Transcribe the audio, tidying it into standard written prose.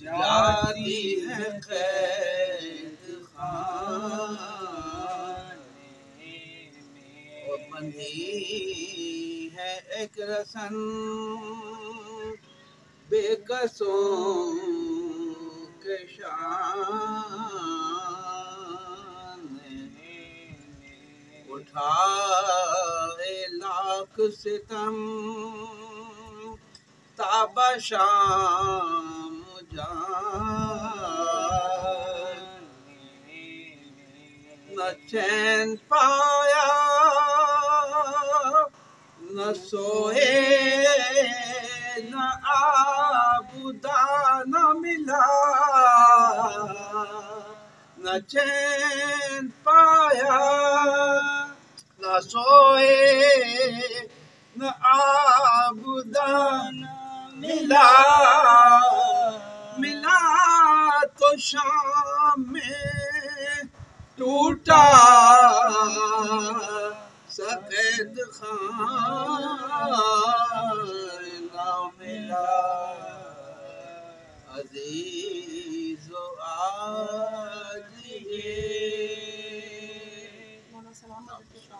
जाती है कैद खाने और बंधी है एक रसन बेकसों के शान उठाए लाख सितम ताबा शाम जान न चैन पाया न सोए न आबुदा न मिला न चैन पाया न सोए न आबुदा न मिला मिला तो शाम में टूटा सफेद खाना मिला अजीज़ो आज ये